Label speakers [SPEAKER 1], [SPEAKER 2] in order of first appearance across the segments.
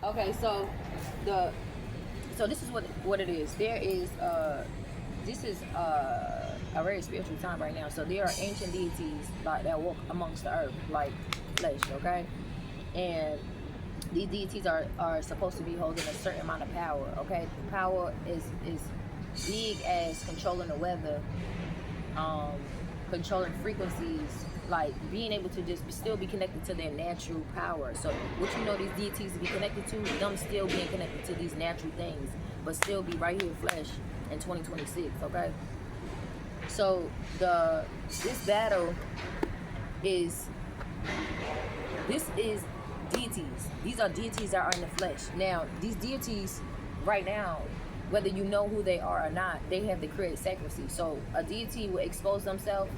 [SPEAKER 1] Okay, the so this is what it is. There is this is a very spiritual time right now. So there are ancient deities like that walk amongst the earth like flesh. Okay, and these deities are supposed to be holding a certain amount of power. Okay, power is big as controlling the weather, um, controlling frequencies, like being able to just still be connected to their natural power. So what you know these deities to be connected to, them still being connected to these natural things, but still be right here flesh in 2026. Okay, so this battle is this is deities. These are deities that are in the flesh. Now these deities right now, whether you know who they are or not, they have to create sacredcy. So a deity will expose themselves,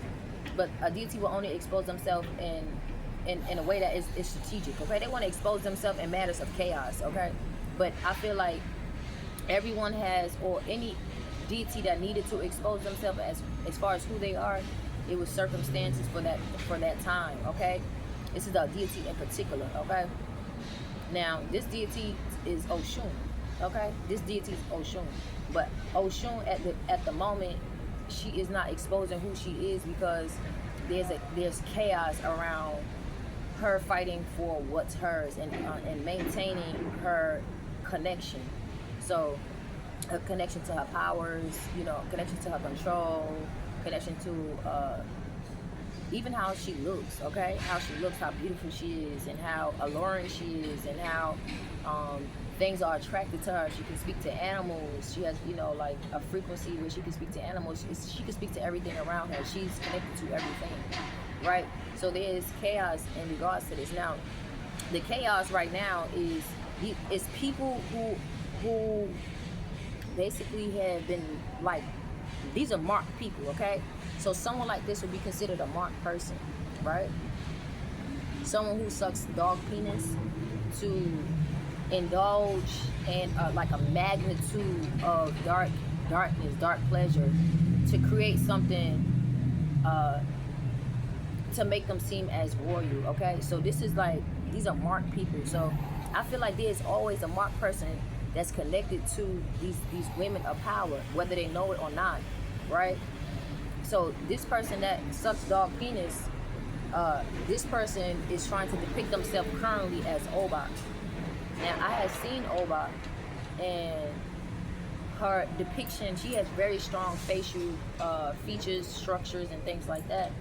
[SPEAKER 1] but a deity will only expose themselves in a way that is strategic. Okay, they want to expose themselves in matters of chaos. Okay, but I feel like everyone has, or any deity that needed to expose themselves as far as who they are, it was circumstances for that time. Okay, this is a deity in particular. Okay, now this deity is Oshun. Okay, this deity is Oshun, but Oshun at the moment, she is not exposing who she is because there's chaos around her fighting for what's hers and maintaining her connection. So a connection to her powers, connection to her control, connection to even how she looks, okay? How she looks, how beautiful she is, and how alluring she is, and how things are attracted to her. She can speak to animals. She has, like a frequency where she can speak to animals. She can speak to everything around her. She's connected to everything, right? So there is chaos in regards to this. Now, the chaos right now is people who basically have been like, these are marked people, okay? So someone like this would be considered a marked person, right? Someone who sucks dog penis to indulge in like a magnitude of darkness, dark pleasure, to create something to make them seem as royal, okay? So this is like, these are marked people. So I feel like there's always a marked person that's connected to these women of power, whether they know it or not, right? So this person that sucks dog penis, this person is trying to depict themselves currently as Oba. Now I have seen Oba, and her depiction, she has very strong facial features, structures, and things like that.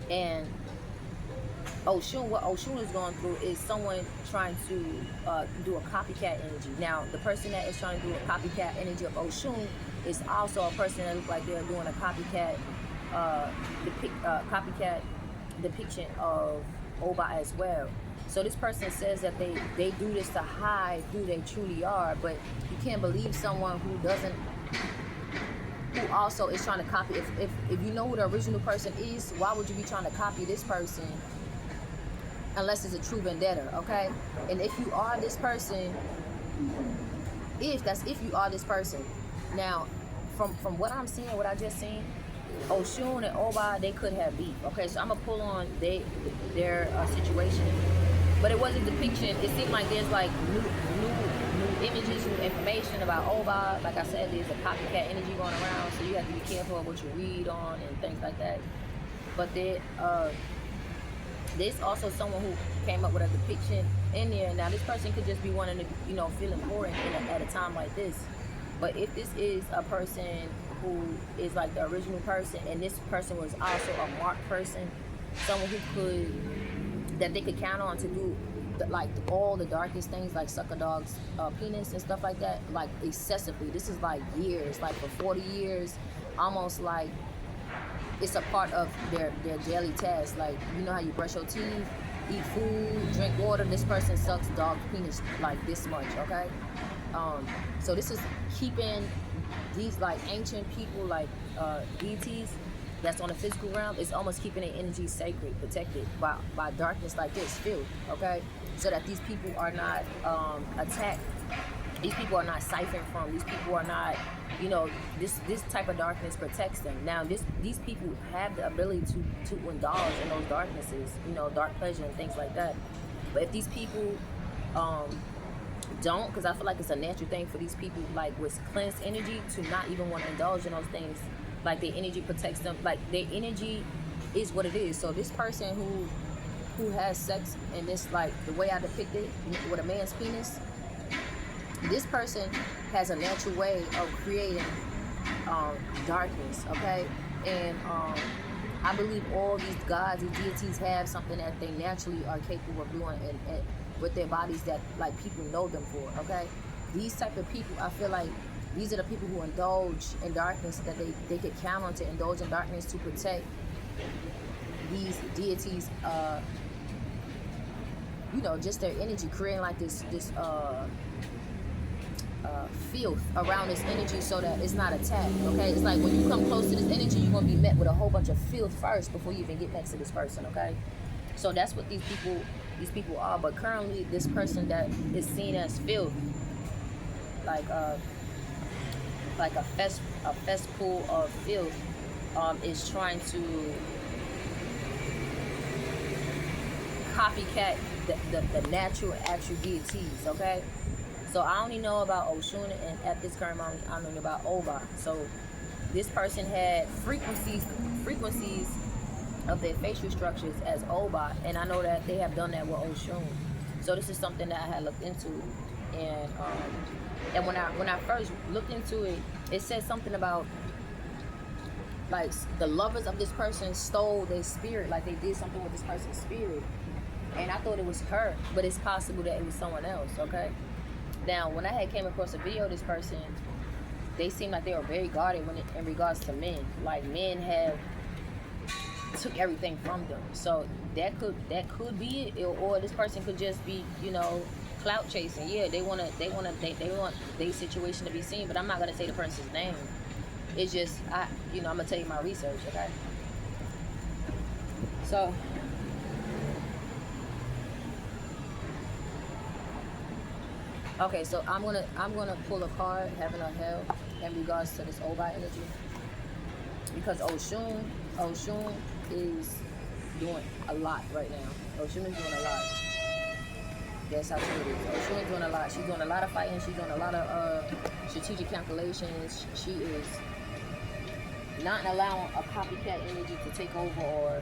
[SPEAKER 1] And Oshun, what Oshun is going through is someone trying to do a copycat energy. Now, the person that is trying to do a copycat energy of Oshun is also a person that looks like they're doing a copycat depiction of Oba as well. So this person says that they do this to hide who they truly are, but you can't believe someone who also is trying to copy. If you know who the original person is, why would you be trying to copy this person unless it's a true vendetta, okay? And if you are this person, if you are this person, now from what I'm seeing, what I just seen, Oshun and Oba, they could have beef. Okay, so I'm gonna pull on their situation, but it wasn't depiction. It seemed like there's like new images, new information about Oba. Like I said, there's a copycat energy going around, so you have to be careful of what you read on and things like that. But there's also someone who came up with a depiction in there. Now this person could just be wanting to, feel important at a time like this. But if this is a person who is like the original person, and this person was also a marked person, someone that they could count on to do like all the darkest things, like suck a dog's penis and stuff like that, like excessively. This is like years, like for 40 years, almost like it's a part of their daily task. Like, you know how you brush your teeth, eat food, drink water, this person sucks dog penis like this much, okay? So this is keeping these like ancient people, like deities that's on the physical realm, is almost keeping their energy sacred, protected by darkness like this, filth, okay? So that these people are not attacked, these people are not siphoned from, these people are not, this type of darkness protects them. Now these people have the ability to indulge in those darknesses, dark pleasure and things like that. But if these people um don't, because I feel like it's a natural thing for these people, like with cleansed energy, to not even want to indulge in those things. Like their energy protects them, like their energy is what it is. So this person who has sex, and this, like the way I depict it with a man's penis, this person has a natural way of creating darkness, okay? And I believe all these gods and deities have something that they naturally are capable of doing, and with their bodies, that like people know them for, okay? These type of people, I feel like these are the people who indulge in darkness, that they could count on to indulge in darkness to protect these deities, you know, just their energy, creating like this filth around this energy, so that it's not attacked, okay? It's like when you come close to this energy, you're gonna be met with a whole bunch of filth first before you even get next to this person, okay? So that's what these people are. But currently, this person that is seen as filth, like a cesspool of filth, is trying to copycat the natural actual deities, okay? So I only know about Oshun, and at this current moment, I know about Oba. So this person had frequencies of their facial structures as Oba, and I know that they have done that with Oshun. So this is something that I had looked into, and when I first looked into it, it said something about like the lovers of this person stole their spirit, like they did something with this person's spirit, and I thought it was her, but it's possible that it was someone else, okay? Now, when I had came across a video of this person, they seemed like they were very guarded in regards to men. Like men have took everything from them. So that could be it, or this person could just be, you know, clout chasing. Yeah, they want their situation to be seen, but I'm not gonna say the person's name. It's just I'm gonna tell you my research, okay? So okay, so I'm gonna pull a card, Heaven or Hell, in regards to this Oba energy, because Oshun is doing a lot right now. Oshun is doing a lot. That's how true it is. Oshun is doing a lot. She's doing a lot of fighting. She's doing a lot of strategic calculations. She is not allowing a copycat energy to take over or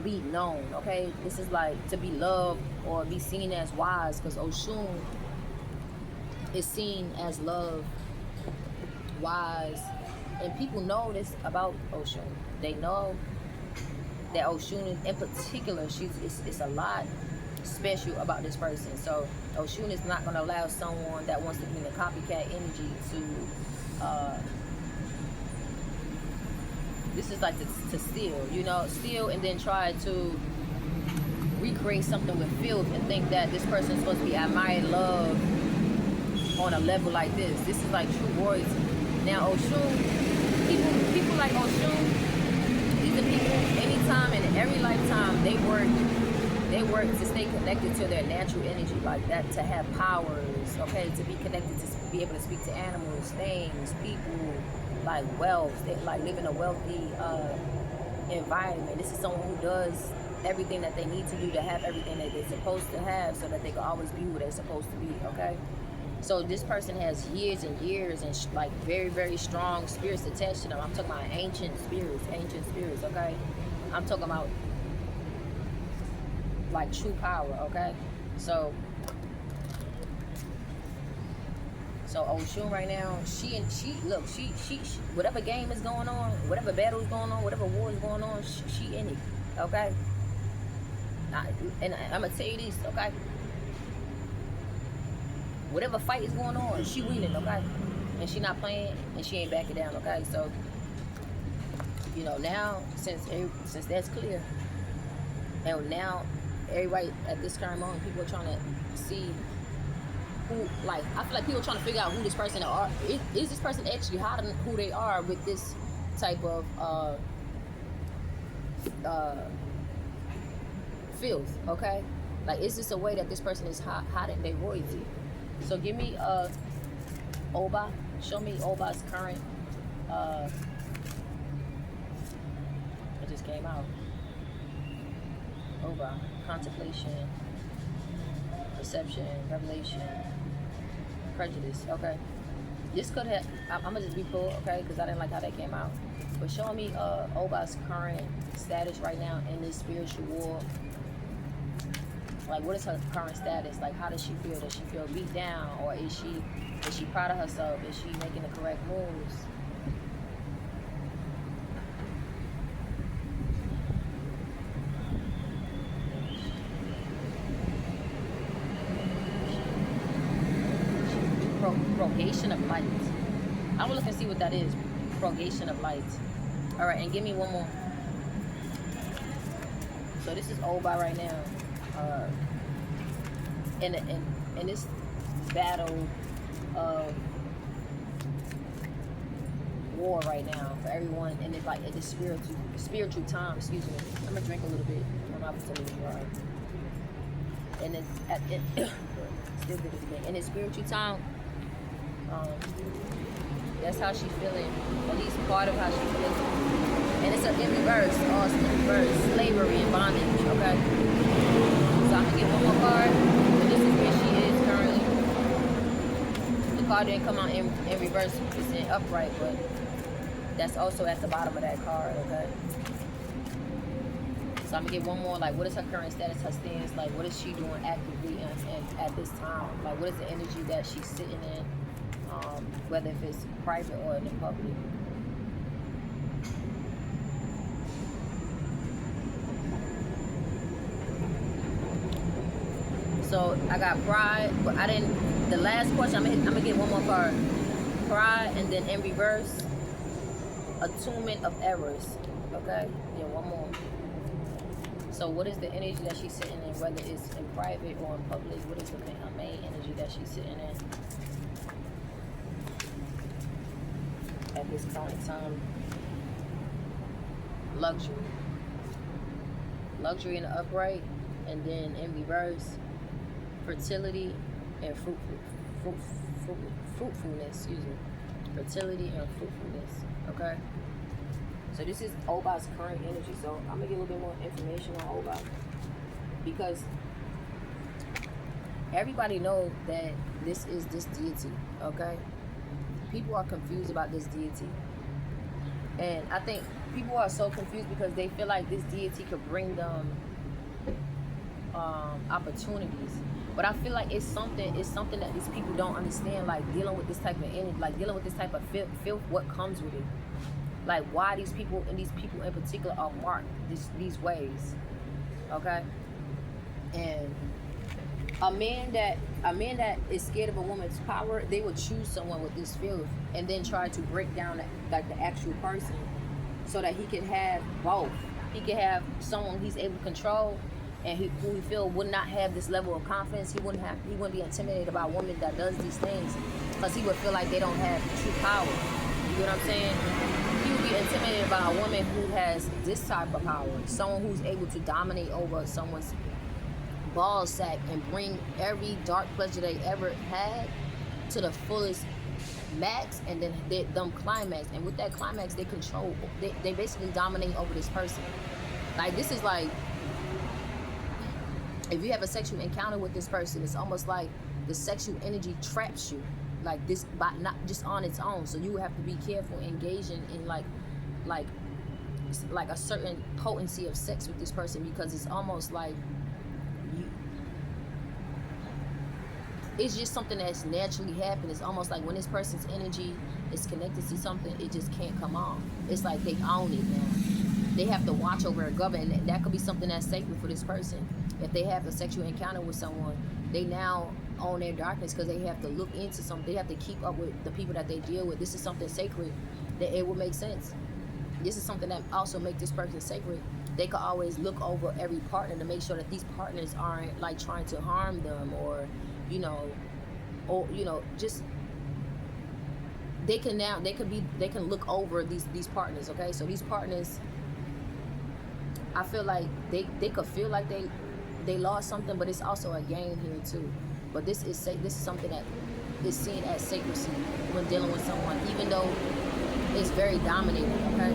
[SPEAKER 1] be known, okay? This is like to be loved or be seen as wise, because Oshun is seen as love, wise, and people know this about Oshun. They know that Oshun in particular, it's a lot special about this person. So Oshun is not going to allow someone that wants to be in a copycat energy to this is like to steal and then try to recreate something with filth and think that this person is supposed to be admired, loved on a level like this. This is like true royalty. Now Oshun, people like Oshun, these are people anytime and in every lifetime they work to stay connected to their natural energy like that, to have powers, okay, to be connected, to be able to speak to animals, things, people, like wealth. They like live in a wealthy environment. This is someone who does everything that they need to do to have everything that they're supposed to have, so that they can always be who they're supposed to be, okay? So this person has years and years and like very, very strong spirits attached to them. I'm talking about ancient spirits, okay? I'm talking about like true power, okay? So Oshun right now, she whatever game is going on, whatever battle is going on, whatever war is going on, she in it, okay? And I'm gonna tell you this, okay? Whatever fight is going on, she winning, okay? And she not playing, and she ain't backing down, okay? So, now since that's clear, and now everybody at this current moment, people are trying to see who, like, I feel like people are trying to figure out who this person are. Is this person actually hiding who they are with this type of filth, okay? Like, is this a way that this person is hiding their royalty? So give me Oba. Show me Oba's current. It just came out. over? Contemplation, perception, revelation, prejudice. Okay. This could have, I'm gonna just be pulled, okay, because I didn't like how that came out. But show me Oba's current status right now in this spiritual war. Like, what is her current status? Like, how does she feel? Does she feel beat down, or is she proud of herself? Is she making the correct moves? Progation of light. I will look and see what that is. Progation of light. All right, and give me one more. So this is Oba right now. In this battle of war right now for everyone, and it's like at this spiritual time. Excuse me. I'm gonna drink a little bit. My mouth is still a little dry. And it's still good today. In this spiritual time, that's how she's feeling. At least part of how she's feeling. And it's in reverse, also in reverse, slavery and bondage. Okay. So I'm gonna get one more card. But this is where she is currently. The card didn't come out in reverse. It's in upright, but that's also at the bottom of that card. Okay. So I'm gonna get one more. Like, what is her current status, her stance? Like, what is she doing actively and at this time? Like, what is the energy that she's sitting in? Whether if it's private or in the public. So I got pride, but I didn't. The last question, I'm gonna get one more card. Pride, and then in reverse, attunement of errors. Okay, yeah, one more. So what is the energy that she's sitting in, whether it's in private or in public? What is the main energy that she's sitting in at this current time? Luxury. Luxury in the upright, and then in reverse, fertility and fruitfulness, excuse me. Fertility and fruitfulness, okay? So this is Oba's current energy. So I'm gonna get a little bit more information on Oba, because everybody knows that this is this deity, okay? People are confused about this deity. And I think people are so confused because they feel like this deity could bring them opportunities. But I feel like it's something that these people don't understand, like dealing with this type of energy, like dealing with this type of filth, what comes with it. Like why these people in particular are marked these ways. Okay? And a man that is scared of a woman's power, they would choose someone with this filth and then try to break down like the actual person so that he can have both. He can have someone he's able to control, and who he feel would not have this level of confidence. He wouldn't be intimidated by a woman that does these things, because he would feel like they don't have true power. You know what I'm saying? He would be intimidated by a woman who has this type of power, someone who's able to dominate over someone's ball sack and bring every dark pleasure they ever had to the fullest max, and then them climax. And with that climax, they control. They basically dominate over this person. Like this is like, if you have a sexual encounter with this person, it's almost like the sexual energy traps you, like this, by not just on its own. So you have to be careful engaging in like a certain potency of sex with this person, because it's almost like it's just something that's naturally happening. It's almost like when this person's energy is connected to something, it just can't come off. It's like they own it now. They have to watch over and govern, and that could be something that's sacred for this person. If they have a sexual encounter with someone, they now own their darkness, because they have to look into something. They have to keep up with the people that they deal with. This is something sacred, that it will make sense. This is something that also make this person sacred. They could always look over every partner to make sure that these partners aren't like trying to harm them, or just they can look over these partners. Okay, so these partners, I feel like they could feel like they lost something, but it's also a gain here too. But this is something that is seen as sacredcy when dealing with someone, even though it's very dominating. Okay.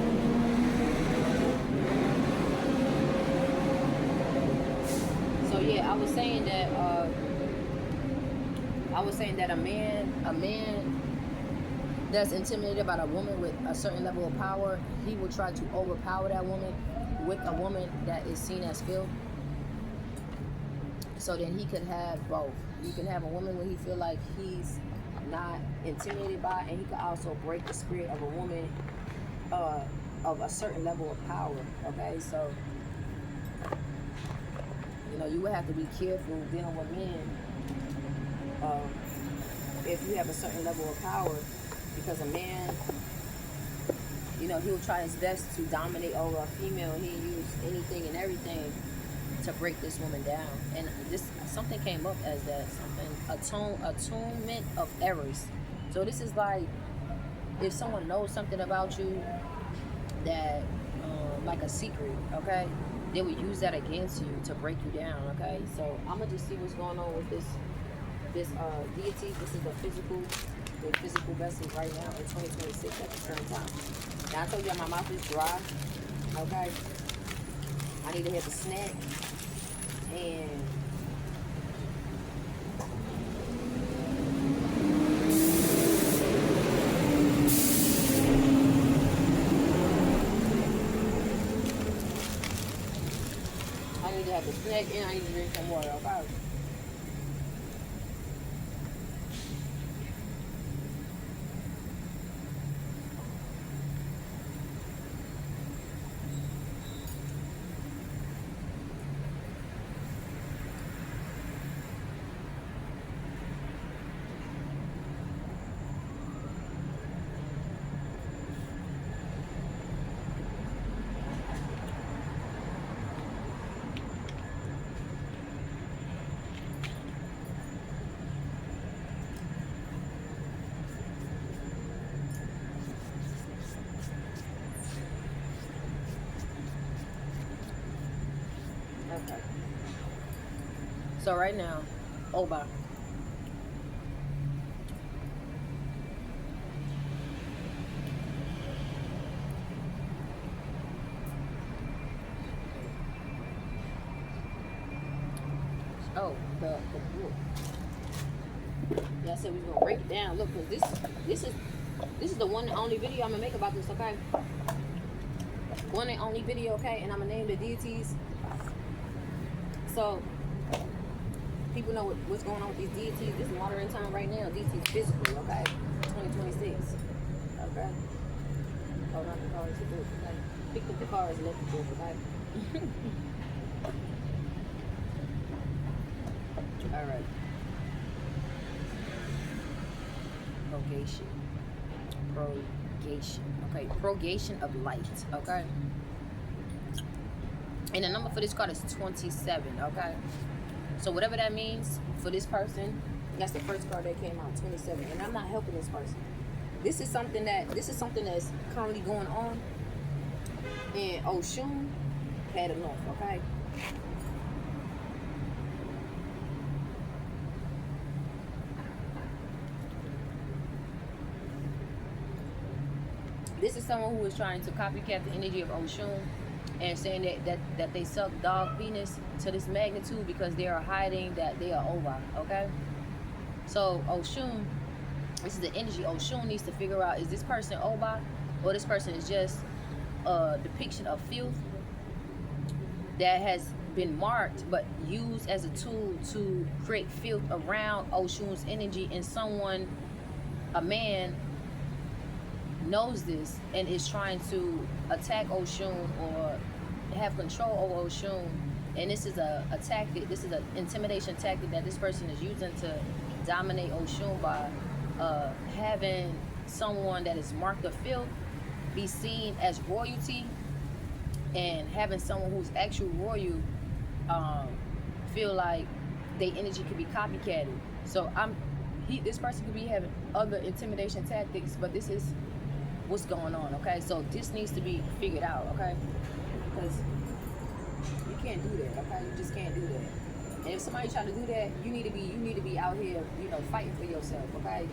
[SPEAKER 1] yeah, I was saying that a man that's intimidated by a woman with a certain level of power, he will try to overpower that woman with a woman that is seen as filth. So then he could have both. You can have a woman where he feel like he's not intimidated by, and he could also break the spirit of a woman uh, of a certain level of power. Okay, so you would have to be careful dealing with men um, if you have a certain level of power, because a man, he'll try his best to dominate over a female. He'll use anything and everything to break this woman down. And this something came up as that something attunement of errors. So this is like if someone knows something about you that like a secret, okay, they would use that against you to break you down. Okay, so I'm gonna just see what's going on with this deity. This is the physical vessel right now in 2026 at the current time. Now I told you my mouth is dry. Okay, I need to have a snack. And I need to have a snack, and I need to drink some water. Okay. Okay. So right now, Oba. Oh, the book. Yeah, I said we gonna break it down. Look, cause this is the one and only video I'm gonna make about this. Okay. One and only video. Okay, and I'm gonna name the deities. So people know what's going on with these deities. This is modern time right now. Deities physically. Okay. 2026. Okay. Hold on, the cards. Okay. Pick up the cards and let the book. Okay. All right. Progation. Okay, progation of light. Okay. And the number for this card is 27. Okay. So whatever that means for this person, that's the first card that came out, 27. And I'm not helping this person. This is something that's currently going on. And Oshun had enough. Okay. This is someone who is trying to copycat the energy of Oshun and saying that they suck dog penis to this magnitude because they are hiding that they are over. Okay? So Oshun, this is the energy. Oshun needs to figure out, is this person Oba, or this person is just a depiction of filth that has been marked but used as a tool to create filth around Oshun's energy, and someone, a man, knows this and is trying to attack Oshun or have control over Oshun. And this is a tactic, this is an intimidation tactic that this person is using to dominate Oshun by having someone that is marked of filth be seen as royalty, and having someone who's actual royal feel like their energy could be copycatted. So this person could be having other intimidation tactics, but this is what's going on. Okay, so this needs to be figured out. Okay, because you can't do that. Okay, you just can't do that. And if somebody try to do that, you need to be out here, fighting for yourself. Okay.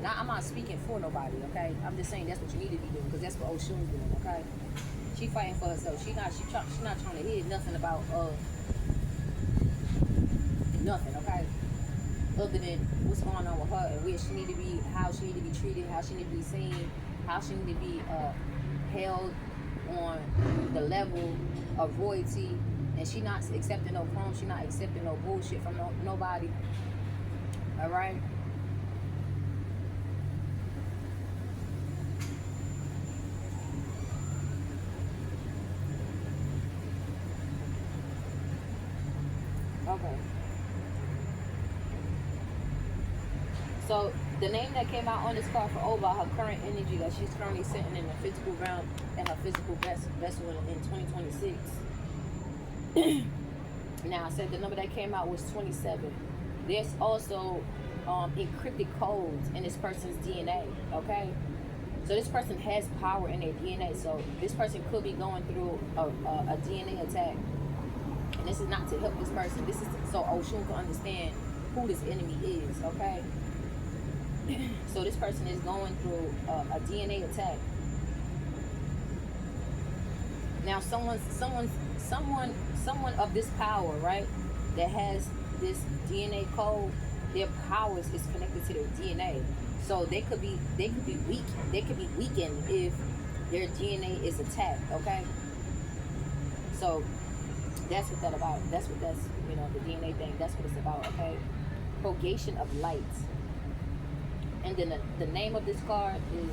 [SPEAKER 1] Now, I'm not speaking for nobody. Okay, I'm just saying that's what you need to be doing, because that's what Oshun's doing. Okay, she fighting for herself. She not trying to hear nothing about nothing, okay? Other than what's going on with her and where she need to be, how she need to be treated, how she need to be seen, how she need to be held on the level of royalty, and she not accepting no crumbs, she not accepting no bullshit from nobody. All right. Okay. So the name that came out on this card for Oba, her current energy that she's currently sitting in the physical realm and her physical vessel in 2026. Now I said the number that came out was 27. There's also encrypted codes in this person's DNA. Okay. So this person has power in their DNA. So this person could be going through a DNA attack. And this is not to help this person. This is so Oshun can understand who this enemy is, okay? So this person is going through a DNA attack. Now someone of this power, right, that has this DNA code, their powers is connected to their DNA. So they could be weak. They could be weakened if their DNA is attacked, okay? So that's what that's the DNA thing, that's what it's about, okay? Propagation of light. And then the name of this card is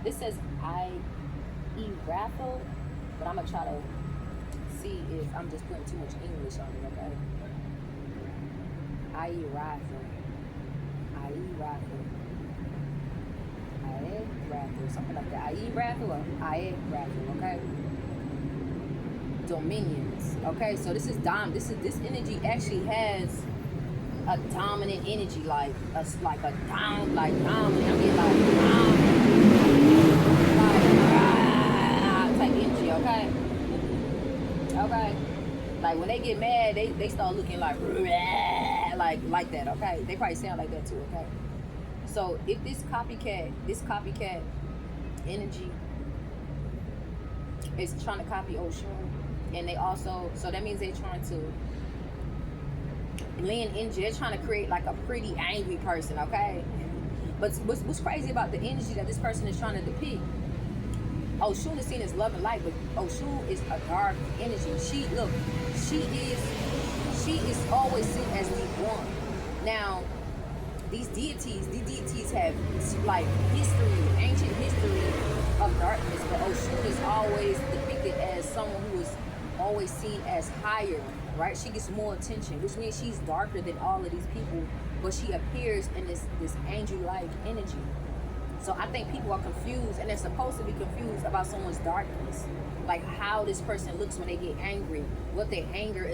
[SPEAKER 1] this says Raffle, but I'm gonna try to see if I'm just putting too much English on it, okay? Raffle, something like that. Raffle or Raffle, okay? Dominions, okay? So this energy actually has a dominant energy, like dominant. I mean, type energy, okay? Okay. Like when they get mad, they start looking like that, okay? They probably sound like that too, okay? So if this copycat energy is trying to copy Oshun, and they also, so that means they're trying to blend energy. They're trying to create like a pretty angry person, okay? But what's crazy about the energy that this person is trying to depict? Oshun is seen as love and light, but Oshun is a dark energy. She is always seen as the one. Now, these deities have like ancient history of darkness, but Oshun is always depicted as someone who is always seen as higher, right? She gets more attention, which means she's darker than all of these people, but she appears in this angel-like energy. So I think people are confused, and they're supposed to be confused about someone's darkness, like how this person looks when they get angry, what their anger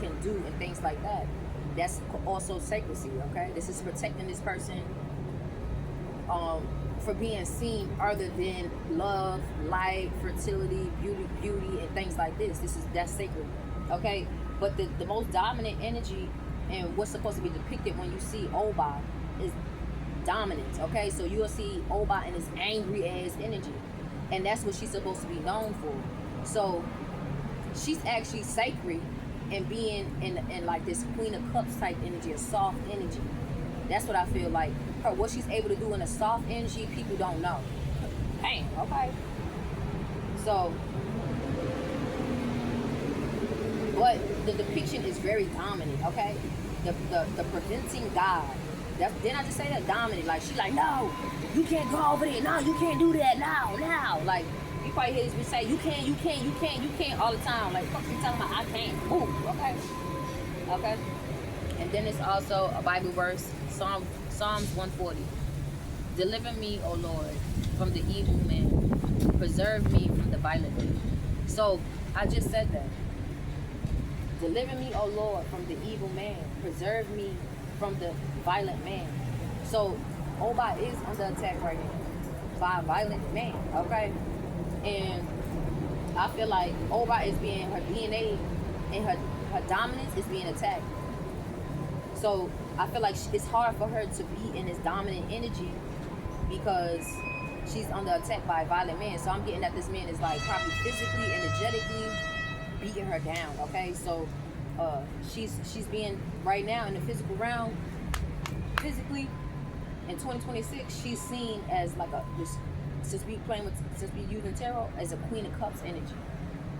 [SPEAKER 1] can do, and things like that. That's also sacredcy, okay? This is protecting this person for being seen other than love, light, fertility, beauty, and things like this. That's sacred, okay? But the most dominant energy and what's supposed to be depicted when you see Oba is dominance, okay? So you'll see Oba in this angry ass energy, and that's what she's supposed to be known for. So she's actually sacred and being in like this Queen of Cups type energy, a soft energy. That's what I feel like. What she's able to do in a soft energy, people don't know. Damn, okay. So, but the depiction is very dominant, okay? The preventing God. Didn't I just say that? Dominant. Like, she's like, no, you can't go over there. No, you can't do that now. Like, you probably hear this bitch say, you can't all the time. Like, fuck you telling me I can't. Ooh, okay. And then it's also a Bible verse, Psalms 140. Deliver me, O Lord, from the evil man. Preserve me from the violent man. So, I just said that. Deliver me, O Lord, from the evil man. Preserve me from the violent man. So, Oba is under attack right now by a violent man, okay? And I feel like Oba is being, her DNA and her dominance is being attacked. So I feel like it's hard for her to be in this dominant energy because she's under attack by a violent man. So I'm getting that this man is like probably physically, energetically, beating her down. Okay, so she's being right now in the physical realm, physically in 2026. She's seen as like a this since we using tarot as a Queen of Cups energy.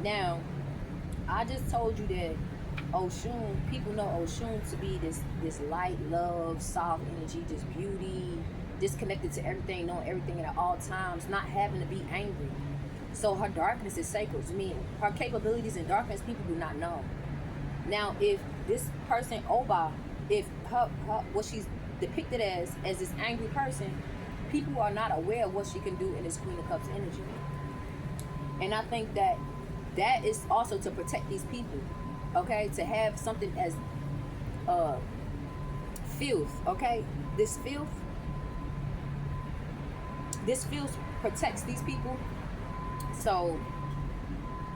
[SPEAKER 1] Now, I just told you that Oshun, people know Oshun to be this light, love, soft energy, just beauty, disconnected to everything, knowing everything at all times, not having to be angry. So her darkness is sacred to me. Her capabilities in darkness, people do not know. Now, if this person, Oba, if her what she's depicted as this angry person, people are not aware of what she can do in this Queen of Cups energy. And I think that is also to protect these people, okay? To have something as filth, okay? This filth protects these people. So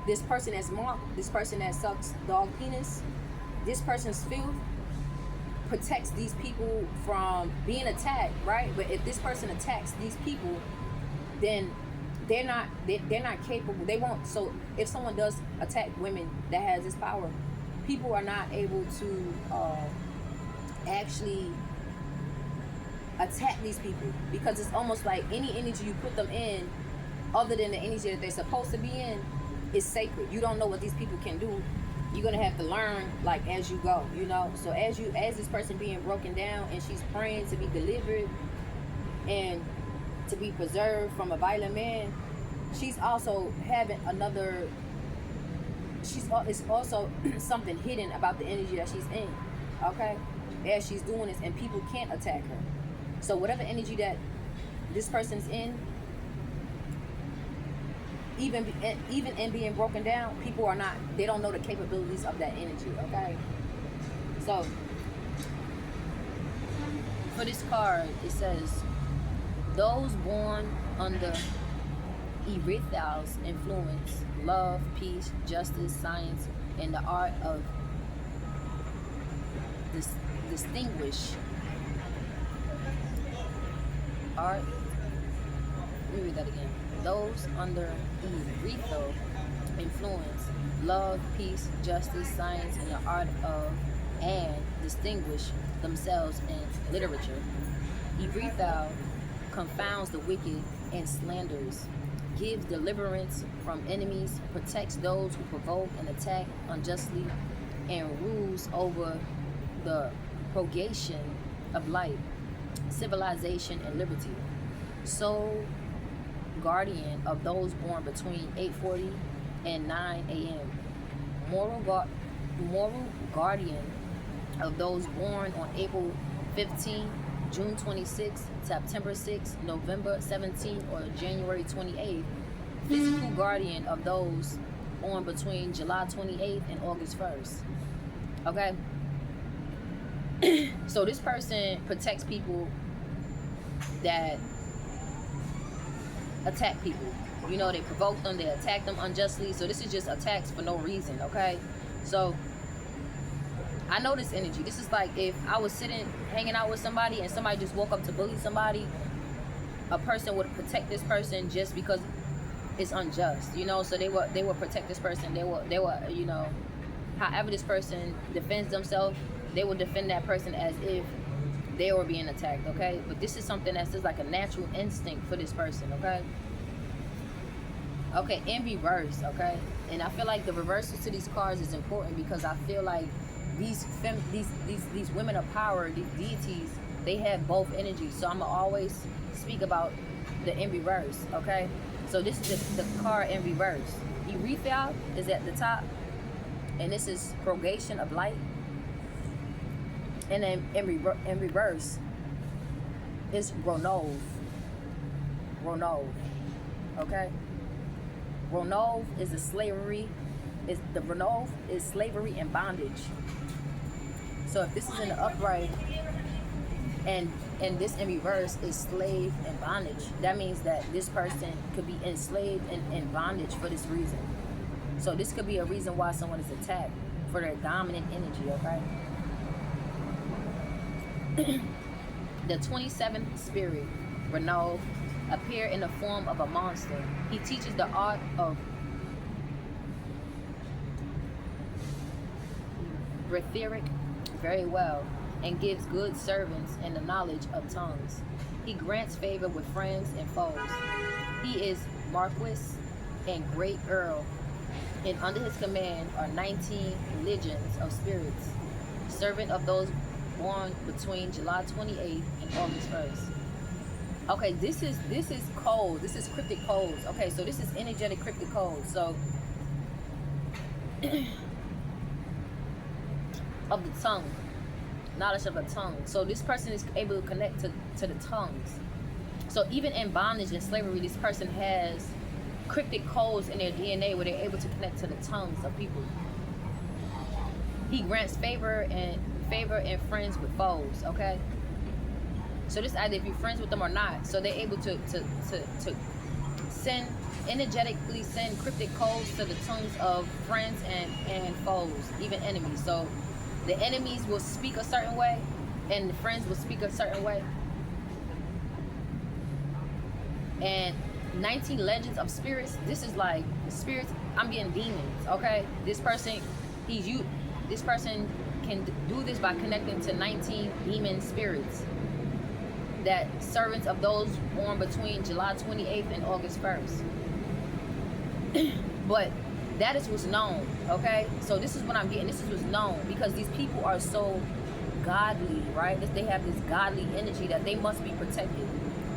[SPEAKER 1] this person that's marked, this person that sucks dog penis, this person's filth protects these people from being attacked, right? But if this person attacks these people, then they're not capable. They won't. So if someone does attack women that has this power, people are not able to actually attack these people, because it's almost like any energy you put them in, other than the energy that they're supposed to be in, is sacred. You don't know what these people can do. You're gonna have to learn like as you go, you know. So as this person being broken down, and she's praying to be delivered and to be preserved from a violent man, she's also having another. It's also something hidden about the energy that she's in. Okay, as she's doing this, and people can't attack her. So whatever energy that this person's in, even in being broken down, people are not, they don't know the capabilities of that energy, okay? So, for this card, it says, those born under Erethal's influence, love, peace, justice, science, and the art of distinguish. Art, let me read that again. Those under Erethal's influence, love, peace, justice, science, and the art of, and distinguish themselves in literature. Erethal confounds the wicked and slanders, gives deliverance from enemies, protects those who provoke and attack unjustly, and rules over the propagation of light, civilization, and liberty. Soul guardian of those born between 8:40 and 9 a.m. Moral guardian of those born on April 15, June 26, September 6, November 17, or January 28. Physical guardian of those born between July 28th and August 1st. Okay? So this person protects people that attack people. You know, they provoke them, they attack them unjustly. So this is just attacks for no reason, okay? So I know this energy. This is like if I was hanging out with somebody, and somebody just woke up to bully somebody, a person would protect this person just because it's unjust, you know. So they would protect this person. They will, you know, however this person defends themselves, they will defend that person as if they were being attacked, okay? But this is something that's just like a natural instinct for this person, okay? Okay, in reverse, okay? And I feel like the reversals to these cards is important, because I feel like these women of power, these deities, they have both energies. So I'm gonna always speak about the in reverse, okay? So this is the card in reverse. Erethal is at the top, and this is propagation of light. And then in reverse is Ronov, okay? Ronov is Ronov is slavery and bondage. So if this is in the upright and this in reverse is slave and bondage, that means that this person could be enslaved and in bondage for this reason. So this could be a reason why someone is attacked, for their dominant energy, okay? The 27th spirit, Ronov, appear in the form of a monster. He teaches the art of breatheric very well, and gives good servants in the knowledge of tongues. He grants favor with friends and foes. He is Marquis and Great Earl, and under his command are 19 legions of spirits, servant of those born between July 28th and August 1st. Okay, this is code. This is cryptic codes. Okay, so this is energetic cryptic codes. So of the tongue, knowledge of the tongue. So this person is able to connect to the tongues. So even in bondage and slavery, this person has cryptic codes in their DNA where they're able to connect to the tongues of people. He grants favor and friends with foes. Okay. So this either if you're friends with them or not. So they're able to energetically send cryptic codes to the tongues of friends and foes, even enemies. So the enemies will speak a certain way and the friends will speak a certain way. And 19 legends of spirits, this is like spirits, I'm getting demons, okay? This person can do this by connecting to 19 demon spirits, that servants of those born between July 28th and August 1st. But that is what's known, okay? So this is what I'm getting. This is what's known because these people are so godly, right? They have this godly energy that they must be protected.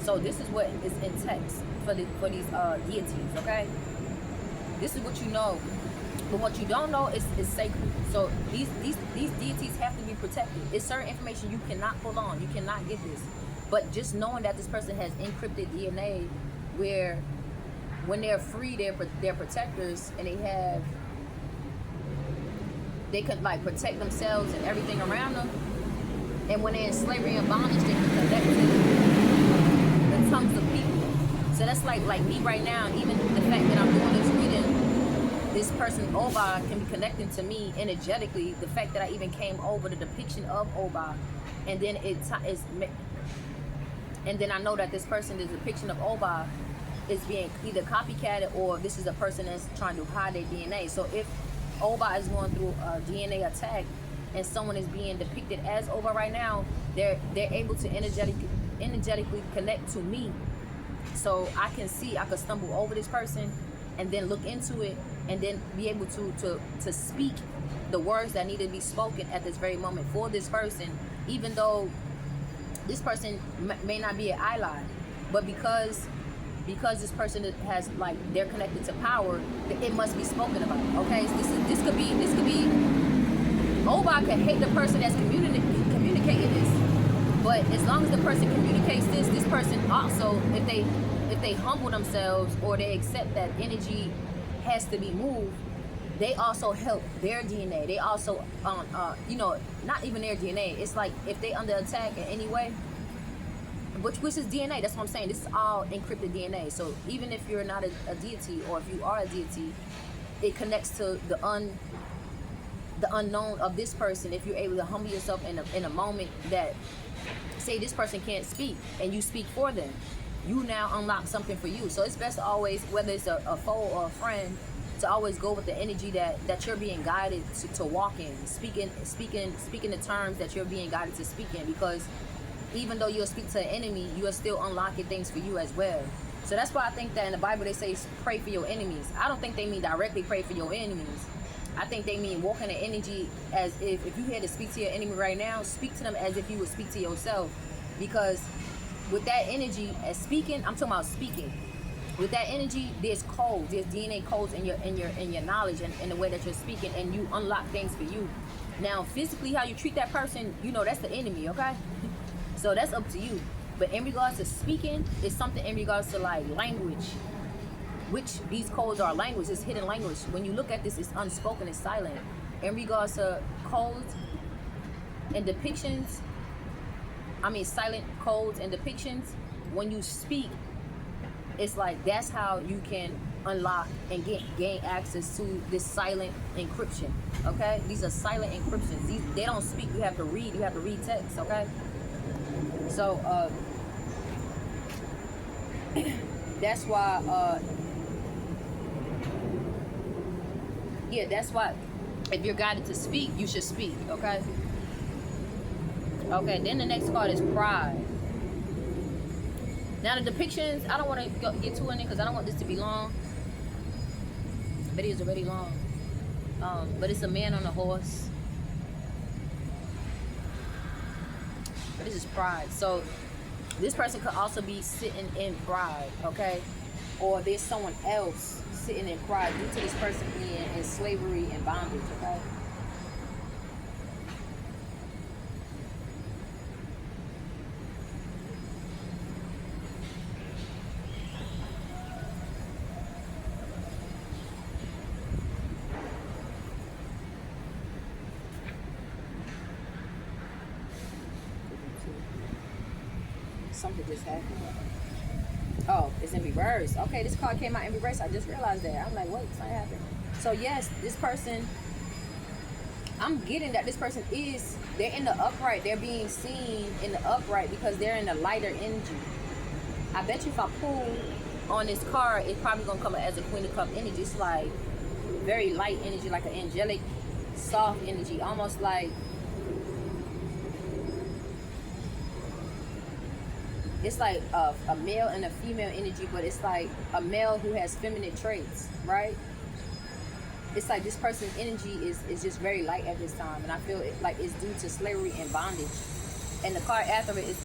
[SPEAKER 1] So this is what is in text for these deities, okay? This is what you know. But what you don't know is sacred. So these deities have to be protected. It's certain information you cannot pull on. You cannot get this. But just knowing that this person has encrypted DNA, where when they're free, they're protectors, and they could like protect themselves and everything around them. And when they're in slavery and bondage, they can connect to the tongues of people. So that's like me right now. Even the fact that I'm doing this reading, this person Oba can be connecting to me energetically. The fact that I even came over the depiction of Oba, and then and then I know that this person, the depiction of Oba, is being either copycatted or this is a person that's trying to hide their DNA. So if Oba is going through a DNA attack and someone is being depicted as Oba right now, they're able to energetically connect to me. So I can stumble over this person and then look into it and then be able to speak the words that need to be spoken at this very moment for this person, even though this person may not be an ally, but because this person has like they're connected to power, it must be spoken about. Okay, so this could be Oba could hate the person that's communicating this, but as long as the person communicates this person also, if they humble themselves or they accept that energy has to be moved, they also help their DNA. They also, not even their DNA. It's like if they under attack in any way, which is DNA. That's what I'm saying. This is all encrypted DNA. So even if you're not a deity, or if you are a deity, it connects to the unknown of this person. If you're able to humble yourself in a moment that, say, this person can't speak, and you speak for them, you now unlock something for you. So it's best to always, whether it's a foe or a friend, to always go with the energy that you're being guided to walk in, speaking the terms that you're being guided to speak in, because even though you'll speak to an enemy, you are still unlocking things for you as well. So that's why I think that in the Bible they say pray for your enemies. I don't think they mean directly pray for your enemies. I think they mean walk in the energy as if you had to speak to your enemy right now, speak to them as if you would speak to yourself. Because with that energy, as speaking, I'm talking about speaking. With that energy, there's codes, there's DNA codes in your knowledge and in the way that you're speaking, and you unlock things for you. Now, physically, how you treat that person, that's the enemy, okay? So that's up to you. But in regards to speaking, it's something in regards to like language, which these codes are language, it's hidden language. When you look at this, it's unspoken, it's silent. In regards to codes and depictions, silent codes and depictions, when you speak, it's like that's how you can unlock and gain access to this silent encryption, okay? These are silent encryptions. They don't speak, you have to read text, okay? So that's why If you're guided to speak, you should speak, okay? Okay, then the next card is pride. Now the depictions, I don't want to get too in it because I don't want this to be long. The video is already long. But it's a man on a horse. But this is pride. So this person could also be sitting in pride, okay? Or there's someone else sitting in pride due to this person being in slavery and bondage, okay? Something just happened. Oh, it's in reverse. Okay, this card came out in reverse. I just realized that. I'm like, wait, something happened. So yes, this person, I'm getting that this person is, they're in the upright. They're being seen in the upright because they're in the lighter energy. I bet you if I pull on this card, it's probably going to come as a Queen of Cups energy. It's like very light energy, like an angelic, soft energy. Almost like, it's like a male and a female energy, but it's like a male who has feminine traits, right? It's like this person's energy is just very light at this time, and I feel like it's due to slavery and bondage. And the card after it is